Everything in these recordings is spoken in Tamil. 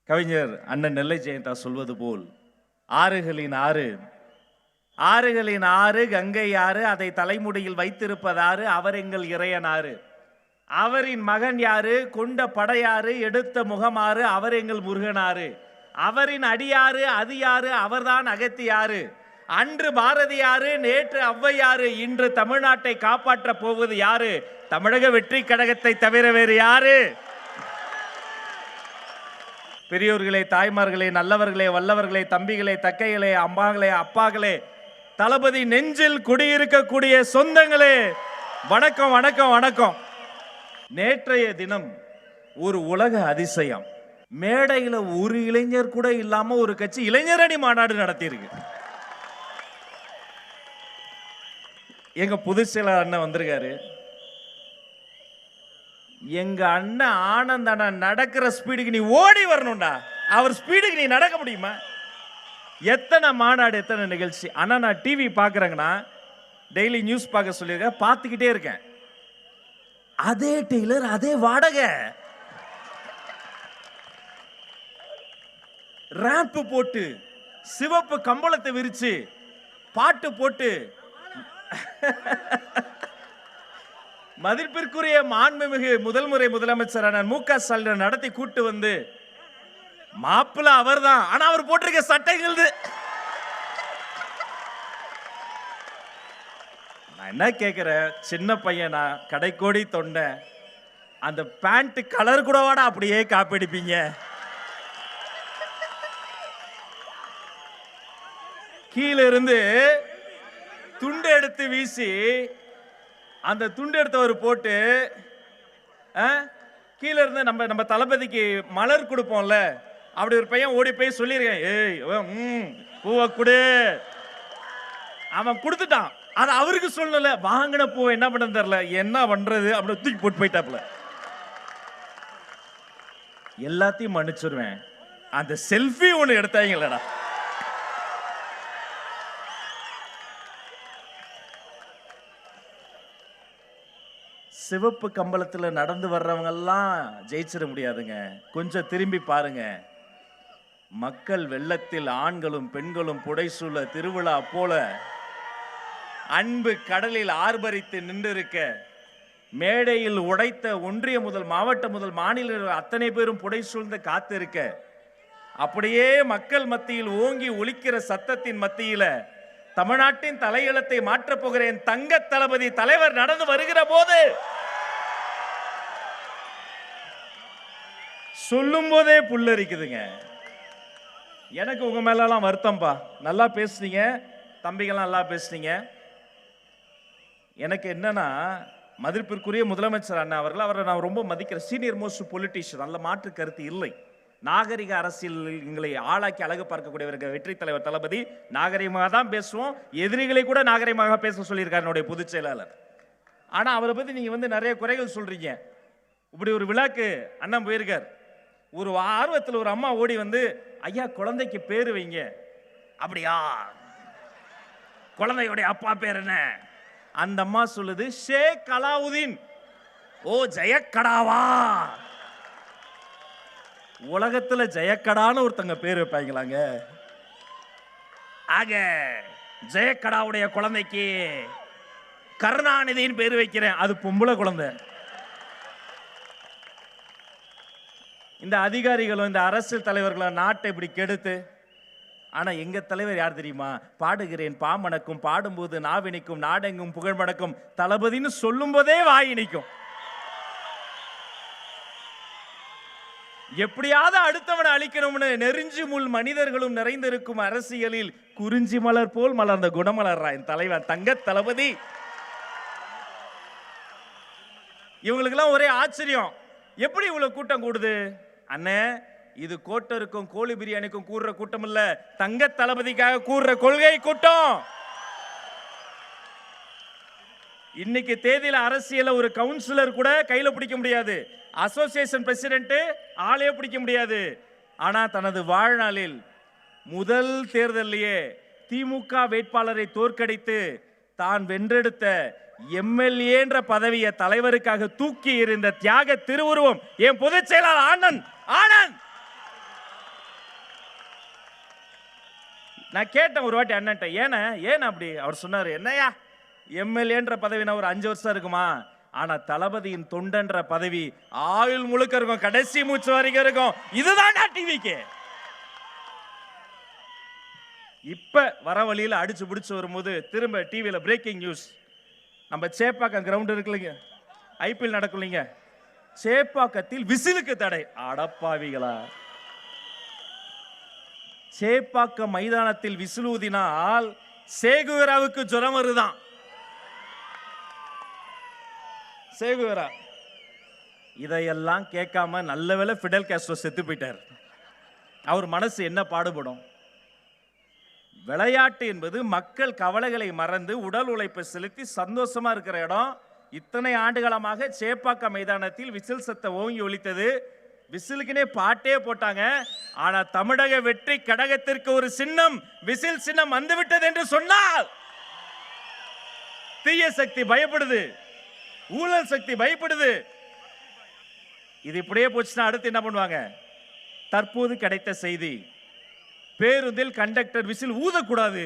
கவிஞர் அண்ணன் நெல்லை ஜெயந்தா சொல்வது போல் ஆறுகளின் ஆறு, ஆறுகளின் ஆறு கங்கை ஆறு, அதை தலைமுடியில் வைத்திருப்பதாறு அவர் எங்கள் இறையனாறு. அவரின் மகன் யாரு, கொண்ட படையாறு, எடுத்த முகமாறு, அவர் எங்கள் முருகனாறு. அவரின் அடியாறு அது யாரு, அவர்தான் அகத்தியாறு. அன்று பாரதியாறு, நேற்று ஔவையாறு, இன்று தமிழ்நாட்டை காப்பாற்ற போவது யாரு? தமிழக வெற்றி கழகத்தை தவிர வேறு யாரு? பெரியோர்களே, தாய்மார்களே, நல்லவர்களே, வல்லவர்களே, தம்பிகளே, தக்கைகளே, அம்மாங்களே, அப்பாங்களே, தளபதி நெஞ்சில் குடியிருக்கக்கூடிய சொந்தங்களே, வணக்கம் வணக்கம் வணக்கம். நேற்றைய தினம் ஒரு உலக அதிசயம். மேடையில் ஒரு இளைஞர் கூட இல்லாம ஒரு கட்சி இளைஞரணி மாநாடு நடத்தியிருக்கு. எங்க பொதுச் செயலாளர் அண்ணன் வந்திருக்காரு. எங்க அண்ணன் ஆனந்த் அண்ணன் நடக்கிற ஸ்பீடுக்கு நீ ஓடி வரணும்டா. அவர் ஸ்பீடுக்கு நீ நடக்க முடியுமா? எத்தனை மாநாடு, எத்தனை நிகழ்ச்சி. ஆனா நான் டிவி பாக்குறேங்கன்னா, டெய்லி நியூஸ் பார்க்க சொல்லியிருக்கேன், பார்த்துக்கிட்டே இருக்கேன். அதே டெய்லர், அதே வாடகை, ரேம்ப் போட்டு, சிவப்பு கம்பளத்தை விரிச்சு, பாட்டு போட்டு, மதிப்பிற்குரிய மாண்புமிகு முதல் முறை முதலமைச்சரான மு.க. ஸ்டாலின் நடத்தி கூட்டு வந்து, மாப்பிள்ள அவர் தான், ஆனா அவர் போட்டிருக்க சட்டைகள். நான் என்ன கேட்கிறேன், சின்ன பையனா, கடைக்கோடி தொண்டை, அந்த பேண்ட் கலர் கூடவாடா அப்படியே காப்பிடிப்பீங்க? கீழே இருந்து துண்டு எடுத்து வீசி, அந்த துண்டு எடுத்தவர் போட்டு, கீழே இருந்து நம்ம தளபதிக்கு மலர் கொடுப்போம்ல, அப்படி ஒரு பையன் ஓடி போய் சொல்லியிருக்கேன், ஏய் பூவை கொடு. அவன் கொடுத்துட்டான். அது அவருக்கு சொல்லல, வாங்கின பூவை என்ன பண்ண தெரியல, என்ன பண்றது அப்படி தூக்கி போட்டு போயிட்டாப்ல. எல்லாத்தையும் மன்னிச்சிருவேன், அந்த செல்ஃபி ஒன்று எடுத்தாங்களடா. சிவப்பு கம்பளத்தில் நடந்து வர்றவங்க எல்லாம் ஜெயிச்சிட முடியாதுங்க. கொஞ்சம் திரும்பி பாருங்க. மக்கள் வெள்ளத்தில் ஆண்களும் பெண்களும் புடைசூழ திருவிழா போல அன்பு கடலில் ஆர்ப்பரித்து நின்றிருக்க, மேடையில் உடைத்த ஒன்றிய முதல் மாவட்ட முதல் மாநில அத்தனை பேரும் புடைசூழ்ந்து காத்திருக்க, அப்படியே மக்கள் மத்தியில் ஓங்கி ஒலிக்கிற சத்தத்தின் மத்தியில தமிழ்நாட்டின் தலையெழுத்தை மாற்றப் போகிறேன் தங்க தளபதி தலைவர் நடந்து வருகிற போது, சொல்லும் போதே புல்லரிக்குதுங்க. எனக்கு உங்க மேலாம் வருத்தம்பா. நல்லா பேசுனீங்க தம்பிகள்லாம், நல்லா பேசுனீங்க. எனக்கு என்னன்னா, மதிப்பிற்குரிய முதலமைச்சர் அண்ணா அவர்கள், அவரை நான் ரொம்ப மதிக்கிற சீனியர் மோஸ்ட் பொலிட்டீஷியன், நல்ல மாற்று கருத்து இல்லை. நாகரிக அரசியல் எங்களை ஆளாக்கி அழகு பார்க்கக்கூடியவர்கள் வெற்றி தலைவர் தளபதி. நாகரிகமாக தான் பேசுவோம், எதிரிகளை கூட நாகரிகமாக பேச சொல்லியிருக்காரு என்னுடைய பொதுச் செயலாளர். ஆனா அவரை பத்தி நீங்க நிறைய குறைகள் சொல்றீங்க. இப்படி ஒரு விழாக்கு அண்ணன் போயிருக்கார். ஒரு ஆர்வத்தில் ஒரு அம்மா ஓடி வந்து, ஐயா குழந்தைக்கு பேரு வைங்க. அப்படியா, குழந்தையோடைய அப்பா பேர் என்ன? அந்த அம்மா சொல்லுது, ஷேக் அலாவுதீன். ஓ, ஜெயக்கடாவா? உலகத்துல ஜெயக்கடான்னு ஒருத்தங்க பேர் வைப்பாங்களாங்க? ஆக ஜெயக்கடாவுடைய குழந்தைக்கு கருணாநிதியின் பேர் வைக்கிறேன். அது பொம்பளை குழந்தை. இந்த அதிகாரிகளும் இந்த அரசியல் தலைவர்களும் நாட்டை இப்படி கெடுத்து, ஆனா எங்க தலைவர் யார் தெரியுமா? பாடுகிறேன் பாமணக்கும், பாடும்போது நாவினிக்கும், நாடெங்கும் புகழ் மடக்கும், தளபதினு சொல்லும் போதே வாயினிக்கும். எப்படியாவது அடுத்தவனை அழிக்கணும்னு நெருஞ்சி முள் மனிதர்களும் நிறைந்திருக்கும் அரசியலில் குறிஞ்சி மலர் போல் மலர்ந்த குணமலர்றா என் தலைவன் தங்க தளபதி. இவங்களுக்கெல்லாம் ஒரே ஆச்சரியம், எப்படி இவ்வளவு கூட்டம் கூடுது? அண்ணே, இது கோட்டருக்கும் கோழி பிரியாணிக்கும் கூடுற கூட்டம் இல்ல, தங்க தளபதிக்காக கூடுற கொள்கை கூட்டம். இன்னைக்கு தேதியில அரசியல ஒரு கவுன்சிலர் கூட கையில பிடிக்க முடியாது, அசோசியேஷன் பிரசிடென்ட் ஆளே பிடிக்க முடியாது. ஆனா தனது வாழ்நாளில் முதல் தேர்தலிலேயே திமுக வேட்பாளரை தோற்கடித்து தான் வென்றெடுத்த எம்எல்ஏன்ற பதவியை தலைவருக்காக தூக்கி இருந்த தியாக திருவுருவம் என் பொதுச் செயலாளர் ஆனந்த். நான் கேட்டேன் ஒரு வாட்டி அண்ணன்ட்ட, ஏன் அப்படி? அவர் சொன்னாரு, என்னையா எம்எல்ஏன்ற பதவி நான் ஒரு 5 வருஷம் இருக்குமா, ஆனா தளபதியின் தொண்டன்ற பதவி ஆயுள் முழுக்க இருக்கும், கடைசி மூச்சு வரைக்கும் இருக்கும். இதுதான் டிவிக்கு. இப்ப வர வழியில அடிச்சு பிடிச்சு வரும்போது திரும்ப டிவியில பிரேக்கிங் நியூஸ், நம்ம சேப்பாக்கம் கிரவுண்ட் இருக்குல்லைங்க, ஐபிஎல் நடக்கலைங்க, சேப்பாக்கத்தில் விசிலுக்கு தடை. அடப்பாவிகளா, சேப்பாக்கம் மைதானத்தில் விசில் ஊதினால் சேகுவேராவுக்கு ஜுரம் வருதான். சேகுவேரா இதையெல்லாம் கேட்காம நல்ல வேளை ஃபிடல் காஸ்ட்ரோ செத்து போயிட்டார். அவர் மனசு என்ன பாடுபடும்? விளையாட்டு என்பது மக்கள் கவலைகளை மறந்து உடல் உழைப்பை செலுத்தி சந்தோஷமா இருக்கிற இடம். இத்தனை ஆண்டுகாலமாக சேப்பாக்கம் மைதானத்தில் விசில் சத்தம் ஓங்கி ஒலித்தது. விசிலுக்குனே பாட்டே போட்டாங்க. ஆனா தமிழக வெற்றி கழகத்திற்கு ஒரு சின்னம், விசில் சின்னம் வந்துவிட்டது என்று சொன்னால் தீய சக்தி பயப்படுது, ஊழல் சக்தி பயப்படுது. இது இப்படியே போச்சுன்னா அடுத்து என்ன பண்ணுவாங்க? தற்போது கிடைத்த செய்தி, பேருந்தில் கண்டக்டர் விசில் ஊதக்கூடாது.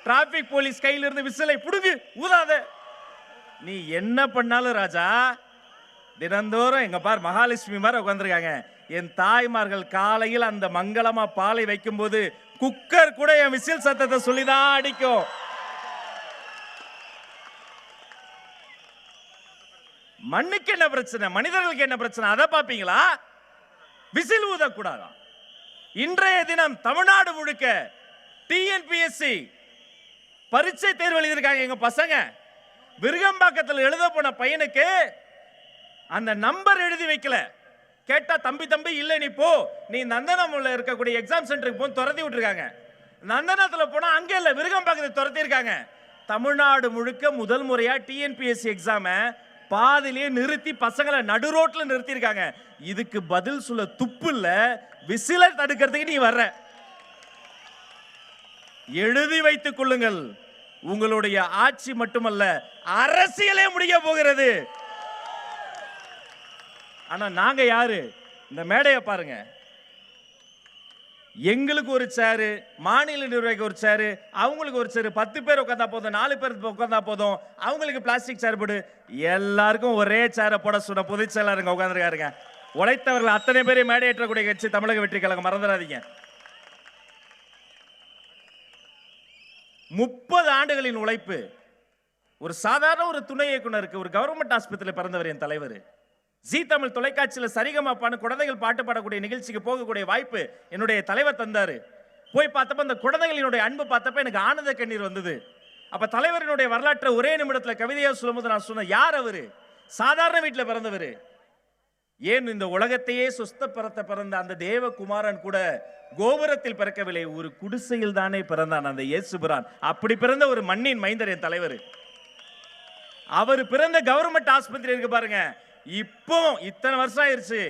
டிராபிக் போலீஸ் கையில் இருந்து விசிலை புடுங்கு, ஊதாத. நீ என்ன பண்ணாலும் ராஜா, தினந்தோறும் எங்க பார் மகாலட்சுமி மாதிரி உட்கார்ந்துருக்காங்க. என் தாய்மார்கள் காலையில் அந்த மங்களமா பாலை வைக்கும் போது குக்கர் கூட என் விசில் சத்தத்தை சொல்லிதான் அடிக்கும். மண்ணுக்கு என்ன பிரச்சனை, மனிதர்களுக்கு என்ன பிரச்சனை, அதை பாப்பீங்களா? விசில் ஊதக்கூடாதா? இன்றைய தினம் தமிழ்நாடு முழுக்க டிஎன்பிஎஸ்சி பரீட்சை தேர்வு எழுதியிருக்காங்க எங்க பசங்க. விருகம்பாக்கத்தில் எழுத போன பையனுக்கு அந்த நம்பர் எழுதி வைக்கல. கேட்டா தம்பி இல்ல நீ போ, நீ நந்தனம்ல இருக்கக்கூடிய எக்ஸாம் சென்டருக்கு போ துரத்தி விட்டுருக்காங்க. நந்தனத்துல போனா அங்க இல்ல, விருகம்பாக்கத்தில் துரத்தி இருக்காங்க. தமிழ்நாடு முழுக்க முதல் முறையா டிஎன்பிஎஸ்சி எக்ஸாம பாதிலேயே நிறுத்தி பசங்களை நடு ரோட்ல நிறுத்தி இருக்காங்க. இதுக்கு பதில் சொல்ல துப்பு இல்ல. விசிலை தடுக்கிறதுக்கு நீ வர்ற. எழுதி வைத்துக் கொள்ளுங்கள், உங்களுடைய ஆட்சி மட்டுமல்ல அரசியலே முடிய போகிறது. ஆனா நாங்க யாரு? இந்த மேடையை பாருங்க. எங்களுக்கு ஒரு சேரு, மாநில நிர்வாகிக்கு ஒரு சேரு, அவங்களுக்கு ஒரு சேரு, 10 பேர் உட்காந்தா போதும், 4 பேர் உட்காந்தா போதும், அவங்களுக்கு பிளாஸ்டிக் சேர் போடு. எல்லாருக்கும் ஒரே சேரை போட சொன்ன பொதுச் செயலாளருங்க உட்கார்ந்துருக்காருங்க. உழைத்தவர்கள் அத்தனை பேரையும் மேடை ஏற்றக்கூடிய கட்சி தமிழக வெற்றி கழகம், மறந்துடாதீங்க. 30 ஆண்டுகளின் உழைப்பு. ஒரு சாதாரண ஒரு துணை இயக்குனருக்கு, ஒரு கவர்மெண்ட் ஆஸ்பத்திரியில் பிறந்தவர் என் தலைவர். ஜி தமிழ் தொலைக்காட்சியில் சரிகமாப்பான குழந்தைகள் பாட்டு பாடக்கூடிய நிகழ்ச்சிக்கு போகக்கூடிய வாய்ப்பு என்னுடைய தலைவர் தந்தாரு. போய் பார்த்தப்ப அந்த குழந்தைகளினுடைய அன்பு பார்த்தப்ப எனக்கு ஆனந்த கண்ணீர் வந்தது. அப்ப தலைவரினுடைய வரலாற்றை ஒரே நிமிடத்தில் கவிதையா சொல்லும்போது நான் சொன்னேன், யார் அவரு? சாதாரண வீட்டில் பிறந்தவர். ஏன் இந்த உலகத்தையே சுஸ்தப்படுத்த பிறந்த அந்த தேவகுமாரன் கூட கோபுரத்தில் பிறக்கவில்லை, ஒரு குடிசையில் தானே பிறந்தான் அந்த இயேசுபிரான். அப்படி பிறந்த ஒரு மண்ணின் மைந்தர் என் தலைவர். அவர் பிறந்த கவர்மெண்ட் ஆஸ்பத்திரி இருக்கு பாருங்க. இப்போ இத்தனை வருஷம் ஆயிருச்சு,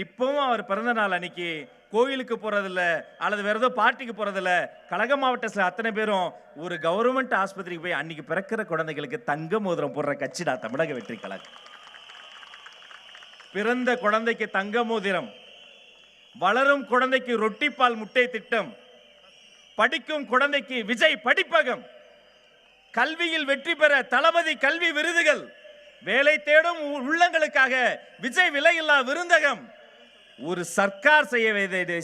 இப்பவும் அவர் பிறந்த நாள் அன்னைக்கு கோயிலுக்கு போறதில்ல அல்லது வேற ஏதோ பார்ட்டிக்கு போறதில்ல. கழக மாவட்டத்தில் அத்தனை பேரும் ஒரு கவர்மெண்ட் ஆஸ்பத்திரிக்கு போய் அன்னைக்கு பிறக்கிற குழந்தைகளுக்கு தங்க மோதிரம் போடுற கட்சிடா தமிழக வெற்றி கழகம். பிறந்த குழந்தைக்கு தங்க மோதிரம், வளரும் குழந்தைக்கு ரொட்டிப்பால் முட்டை திட்டம், படிக்கும் குழந்தைக்கு விஜய் படிப்பகம், கல்வியில் வெற்றி பெற தளபதி கல்வி விருதுகள், வேலை தேடும் உள்ளங்களுக்காக விஜய் விலையில்லா விருந்தகம். ஒரு சர்க்கார்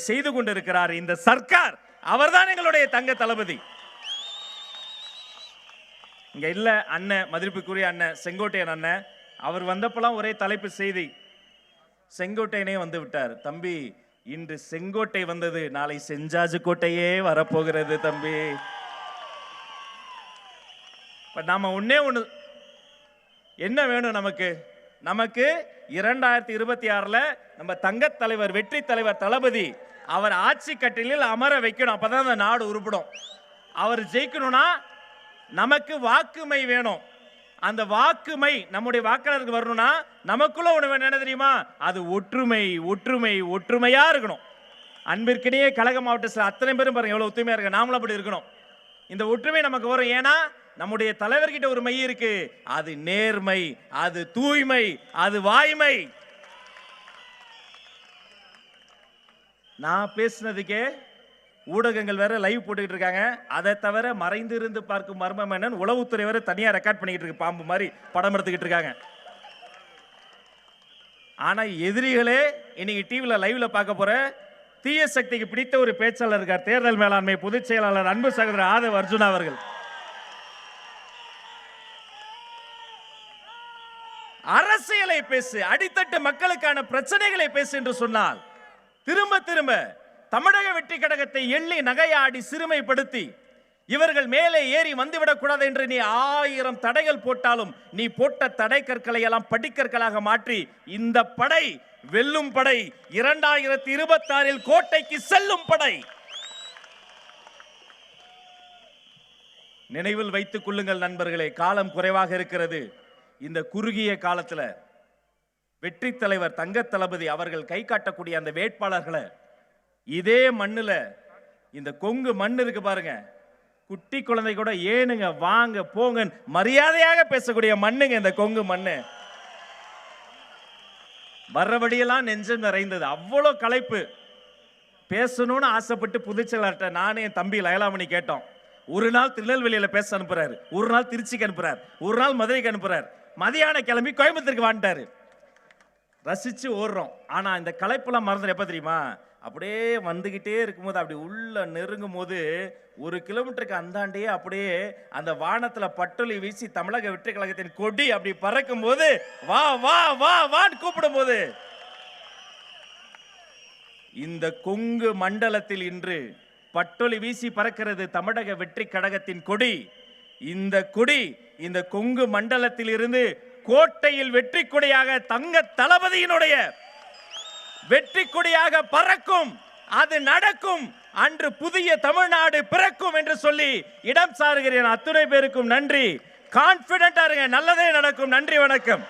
செய்து கொண்டிருக்கிறார் இந்த சர்க்கார். அவர்தான் எங்களுடைய தங்க தளபதி. இங்க இல்ல அண்ணன், மதிப்புக்குரிய அண்ணன் செங்கோட்டையன் அண்ணன், அவர் வந்தப்பெல்லாம் ஒரே தலைப்பு செய்தி, செங்கோட்டையனே வந்து விட்டார். தம்பி, இன்று செங்கோட்டை வந்தது, நாளை செஞ்சாஜு கோட்டையே வரப்போகிறது தம்பி. நாம ஒன்னே ஒண்ணு, என்ன வேணும் நமக்கு? நமக்கு 2026 நம்ம தங்க தலைவர் வெற்றி தலைவர் தளபதி அவர் ஆட்சி கட்டிலில் அமர வைக்கணும். அப்பதான் அந்த நாடு உருப்படும். அவர் ஜெயிக்கணும்னா நமக்கு வாக்குமை வேணும். அந்த வாக்குமை நம்முடைய வாக்காளருக்கு வரணும்னா நமக்குள்ள ஒண்ணு வேணும். என்ன தெரியுமா? அது ஒற்றுமை. ஒற்றுமை ஒற்றுமையா இருக்கணும். அன்பிற்கிடையே கழக மாவட்டத்தில் அத்தனை பேரும் பாருங்க எவ்வளவு ஒற்றுமையா இருக்கு. நாமளும் அப்படி இருக்கணும். இந்த ஒற்றுமை நமக்கு வரும். ஏன்னா நம்முடைய தலைவர்கிட்ட ஒரு மை இருக்கு, அது நேர்மை, அது தூய்மை, அது வாய்மை. நான் பேசினதுக்கே ஊடகங்கள் வேற லைவ் போட்டுக்கிட்டு இருக்காங்க. அதை தவிர மறைந்து இருந்து பார்க்கும் மர்மம் என்னன்னு உளவுத்துறை வேற தனியா ரெக்கார்ட் பண்ணிக்கிட்டு இருக்கு. பாம்பு மாதிரி படம் எடுத்துக்கிட்டு இருக்காங்க. ஆனா எதிரிகளே இன்னைக்கு டிவில லைவ்ல பார்க்க போற தீய சக்திக்கு பிடித்த ஒரு பேச்சாளர் இருக்கார். தேர்தல் மேலாண்மை பொதுச் செயலாளர் அன்பு சகோதரர் ஆதவ் அர்ஜுனா அவர்கள். அரசியலை பேசு, அடித்தட்டு மக்களுக்கான பிரச்சனைகளை பேசு என்று சொன்னால் திரும்ப திரும்ப தமிழக வெற்றி கழகத்தை எள்ளி நகையாடி சிறுமைப்படுத்தி இவர்கள் மேலே ஏறி வந்துவிடக் கூடாது என்று நீ 1000 தடைகள் போட்டாலும் நீ போட்ட தடை கற்களை எல்லாம் படிக்கற்களாக மாற்றி இந்த படை வெல்லும் படை, 2026 கோட்டைக்கு செல்லும் படை. நினைவில் வைத்துக் கொள்ளுங்கள் நண்பர்களே, காலம் குறைவாக இருக்கிறது. இந்த குறுகிய காலத்துல வெற்றி தலைவர் தங்க தளபதி அவர்கள் கை காட்டக்கூடிய அந்த வேட்பாளர்களை இதே மண்ணுல, இந்த கொங்கு மண் இருக்கு பாருங்க, குட்டி குழந்தை கூட ஏனுங்க வாங்க போங்க மரியாதையாக பேசக்கூடிய மண்ணுங்க இந்த கொங்கு மண்ணு. வர்றபடியெல்லாம் நெஞ்சம் நிறைந்தது. அவ்வளோ களைப்பு. பேசணும்னு ஆசைப்பட்டு புதுச்செயலாளர்கிட்ட நானே என் தம்பி லயலாமணி கேட்டோம். ஒரு நாள் திருநெல்வேலியில பேச அனுப்புறாரு, ஒரு நாள் திருச்சிக்கு அனுப்புறாரு, ஒரு நாள் மதுரைக்கு அனுப்புறாரு, மதியான கிளம்பி கோயம்புத்தூருக்கு வந்துட்டாரு. ரசிச்சு ஓடுறோம். ஆனா இந்த களைப்பெல்லாம் மறந்துடும். எப்ப தெரியுமா? அப்படியே வந்துகிட்டே இருக்கும்போது அப்படி உள்ள நெருங்கும் போது 1 கிலோமீட்டருக்கு அந்தாண்டியே அப்படியே அந்த வானத்துல பட்டொலி வீசி தமிழக வெற்றி கழகத்தின் கொடி அப்படி பறக்கும் போது வா வா வா வான்னு கூப்பிடும் போது இந்த கொங்கு மண்டலத்தில் இன்று பட்டொலி வீசி பறக்கிறது தமிழக வெற்றி கழகத்தின் கொடி. இந்த கொடி இந்த கொங்கு மண்டலத்தில் இருந்து கோட்டையில் வெற்றி கொடியாக தங்க தளபதியினுடைய வெற்றி கொடியாக பறக்கும். அது நடக்கும். அன்று புதிய தமிழ்நாடு பிறக்கும் என்று சொல்லி இடம் சாருகிறேன். அத்துணை பேருக்கும் நன்றி. கான்பிடென்டா இருங்க, நல்லதே நடக்கும். நன்றி, வணக்கம்.